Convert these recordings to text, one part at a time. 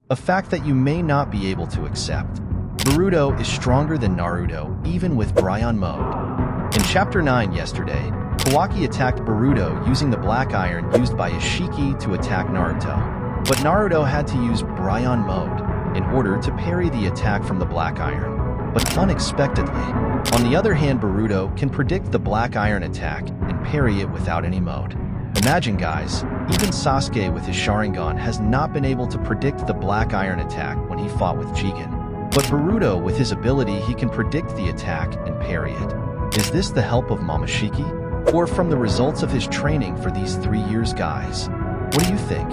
a fact that you may not be able to accept. Boruto is stronger than Naruto, even with Brayon mode. In Chapter 9 yesterday, Kawaki attacked Boruto using the black iron used by Isshiki to attack Naruto. But Naruto had to use Brayon mode in order to parry the attack from the black iron. But unexpectedly, on the other hand, Boruto can predict the black iron attack and parry it without any mode. Imagine guys, even Sasuke with his sharingan has not been able to predict the black iron attack when he fought with jigen. But Boruto, with his ability, he can predict the attack and parry it. Is this the help of momoshiki? Or from the results of his training for these 3 years, guys? What do you think?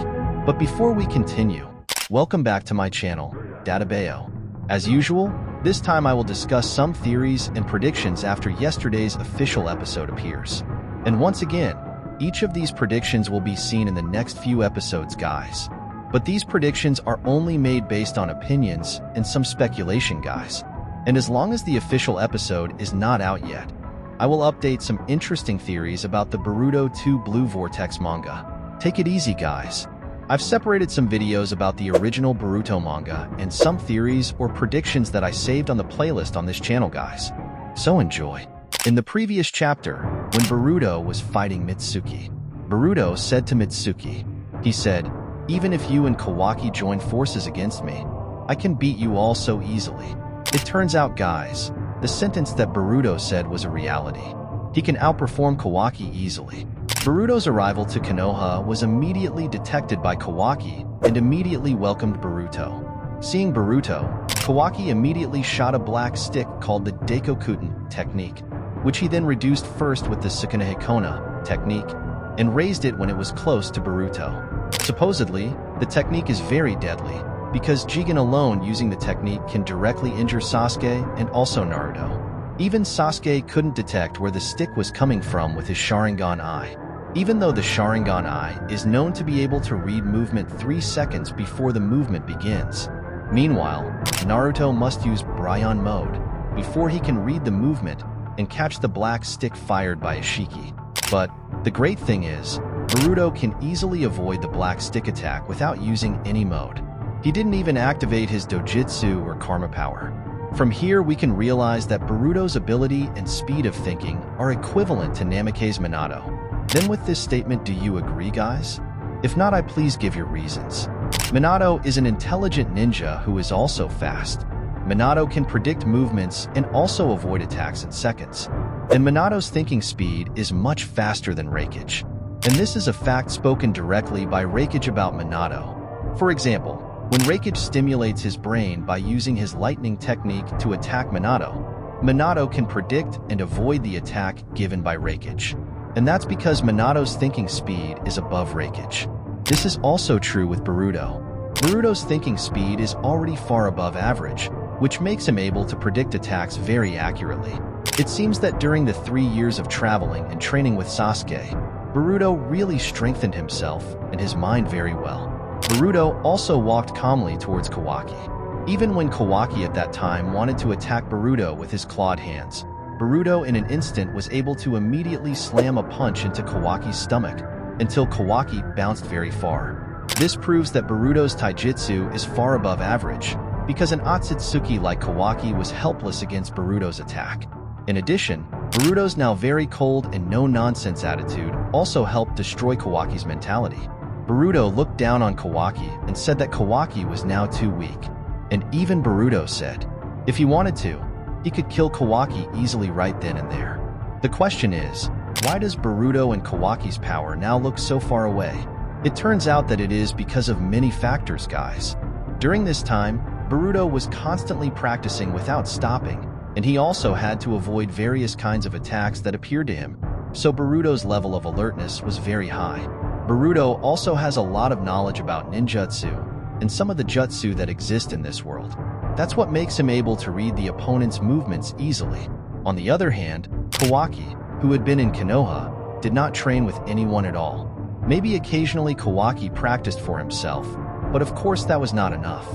But before we continue, welcome back to my channel, Brayon. As usual, this time I will discuss some theories and predictions after yesterday's official episode appears. And once again, each of these predictions will be seen in the next few episodes, guys. But these predictions are only made based on opinions and some speculation, guys. And as long as the official episode is not out yet, I will update some interesting theories about the Boruto 2 Blue Vortex manga. Take it easy, guys. I've separated some videos about the original Boruto manga and some theories or predictions that I saved on the playlist on this channel, guys. So enjoy. In the previous chapter, when Boruto was fighting Mitsuki, Boruto said to Mitsuki, he said, "Even if you and Kawaki join forces against me, I can beat you all so easily." It turns out, guys, the sentence that Boruto said was a reality. He can outperform Kawaki easily. Boruto's arrival to Konoha was immediately detected by Kawaki and immediately welcomed Boruto. Seeing Boruto, Kawaki immediately shot a black stick called the Dekokuten technique, which he then reduced first with the Sukanehikona technique and raised it when it was close to Boruto. Supposedly, the technique is very deadly because Jigen alone using the technique can directly injure Sasuke and also Naruto. Even Sasuke couldn't detect where the stick was coming from with his Sharingan eye. Even though the Sharingan eye is known to be able to read movement 3 seconds before the movement begins. Meanwhile, Naruto must use Brayon mode before he can read the movement and catch the black stick fired by Isshiki. But the great thing is, Boruto can easily avoid the black stick attack without using any mode. He didn't even activate his dojutsu or karma power. From here we can realize that Boruto's ability and speed of thinking are equivalent to Namake's Minato. Then with this statement, do you agree, guys? If not, please give your reasons. Minato is an intelligent ninja who is also fast. Minato can predict movements and also avoid attacks in seconds. And Minato's thinking speed is much faster than Reikage. And this is a fact spoken directly by Reikage about Minato. For example, when Reikage stimulates his brain by using his lightning technique to attack Minato, Minato can predict and avoid the attack given by Reikage. And that's because Minato's thinking speed is above Reikage. This is also true with Boruto. Boruto's thinking speed is already far above average, which makes him able to predict attacks very accurately. It seems that during the 3 years of traveling and training with Sasuke, Boruto really strengthened himself and his mind very well. Boruto also walked calmly towards Kawaki. Even when Kawaki at that time wanted to attack Boruto with his clawed hands, Boruto in an instant was able to immediately slam a punch into Kawaki's stomach until Kawaki bounced very far. This proves that Boruto's taijutsu is far above average, because an iits'Nime like Kawaki was helpless against Boruto's attack. In addition, Boruto's now very cold and no-nonsense attitude also helped destroy Kawaki's mentality. Boruto looked down on Kawaki and said that Kawaki was now too weak. And even Boruto said, if he wanted to, he could kill Kawaki easily right then and there. The question is, why does Boruto and Kawaki's power now look so far away? It turns out that it is because of many factors, guys. During this time, Boruto was constantly practicing without stopping, and he also had to avoid various kinds of attacks that appeared to him, so Boruto's level of alertness was very high. Boruto also has a lot of knowledge about ninjutsu and some of the jutsu that exist in this world. That's what makes him able to read the opponent's movements easily. On the other hand, Kawaki, who had been in Konoha, did not train with anyone at all. Maybe occasionally Kawaki practiced for himself, but of course that was not enough.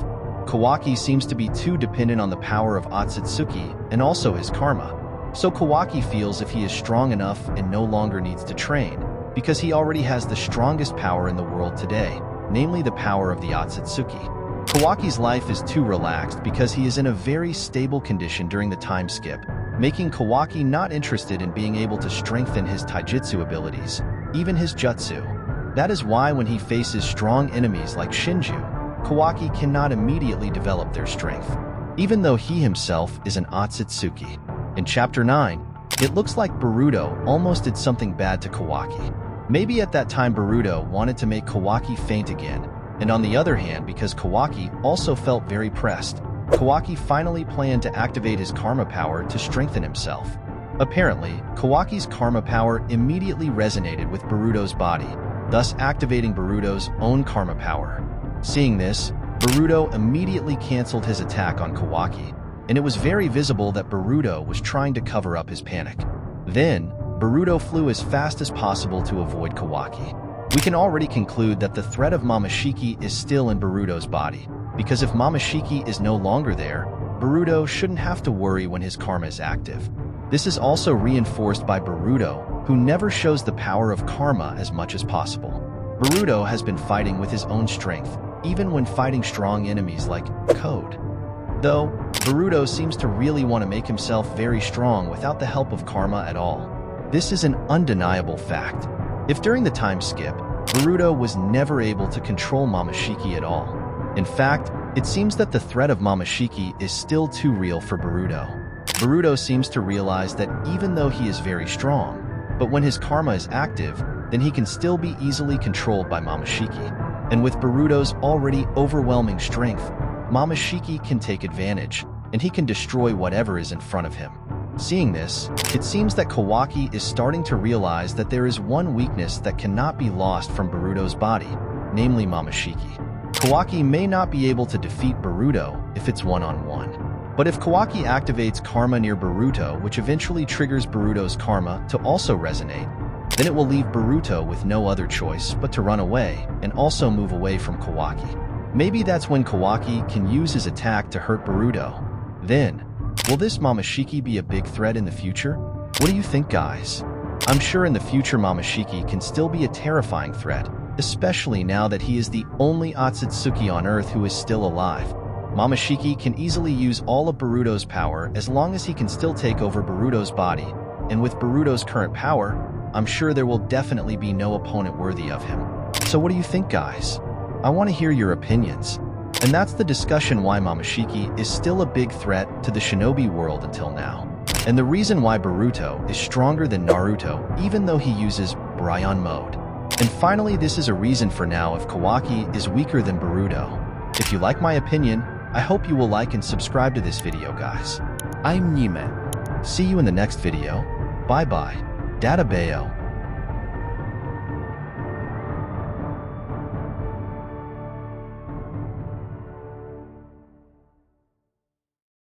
Kawaki seems to be too dependent on the power of iits'Nime and also his karma. So Kawaki feels if he is strong enough and no longer needs to train, because he already has the strongest power in the world today, namely the power of the iits'Nime. Kawaki's life is too relaxed because he is in a very stable condition during the time skip, making Kawaki not interested in being able to strengthen his taijutsu abilities, even his jutsu. That is why when he faces strong enemies like Shinju, Kawaki cannot immediately develop their strength, even though he himself is an iits'Nime. In Chapter 9, it looks like Boruto almost did something bad to Kawaki. Maybe at that time Boruto wanted to make Kawaki faint again, and on the other hand, because Kawaki also felt very pressed, Kawaki finally planned to activate his karma power to strengthen himself. Apparently, Kawaki's karma power immediately resonated with Boruto's body, thus activating Boruto's own karma power. Seeing this, Boruto immediately canceled his attack on Kawaki, and it was very visible that Boruto was trying to cover up his panic. Then, Boruto flew as fast as possible to avoid Kawaki. We can already conclude that the threat of momoshiki is still in Boruto's body, because if momoshiki is no longer there, Boruto shouldn't have to worry when his karma is active. This is also reinforced by Boruto, who never shows the power of karma as much as possible. Boruto has been fighting with his own strength, even when fighting strong enemies like Code. Though, Boruto seems to really want to make himself very strong without the help of karma at all. This is an undeniable fact. If during the time skip, Boruto was never able to control momoshiki at all. In fact, it seems that the threat of momoshiki is still too real for Boruto. Boruto seems to realize that even though he is very strong, but when his karma is active, then he can still be easily controlled by momoshiki. And with Boruto's already overwhelming strength, momoshiki can take advantage, and he can destroy whatever is in front of him. Seeing this, it seems that Kawaki is starting to realize that there is one weakness that cannot be lost from Boruto's body, namely momoshiki. Kawaki may not be able to defeat Boruto if it's one-on-one. But if Kawaki activates karma near Boruto, which eventually triggers Boruto's karma to also resonate, then it will leave Boruto with no other choice but to run away and also move away from Kawaki. Maybe that's when Kawaki can use his attack to hurt Boruto. Then, will this momoshiki be a big threat in the future? What do you think, guys? I'm sure in the future momoshiki can still be a terrifying threat, especially now that he is the only Otsutsuki on Earth who is still alive. Momoshiki can easily use all of Boruto's power as long as he can still take over Boruto's body, and with Boruto's current power, I'm sure there will definitely be no opponent worthy of him. So what do you think, guys? I want to hear your opinions. And that's the discussion why momoshiki is still a big threat to the shinobi world until now. And the reason why Boruto is stronger than Naruto even though he uses Brayon mode. And finally, this is a reason for now if Kawaki is weaker than Boruto. If you like my opinion, I hope you will like and subscribe to this video, guys. I'm iits'Nime. See you in the next video. Bye bye. Data Bayo.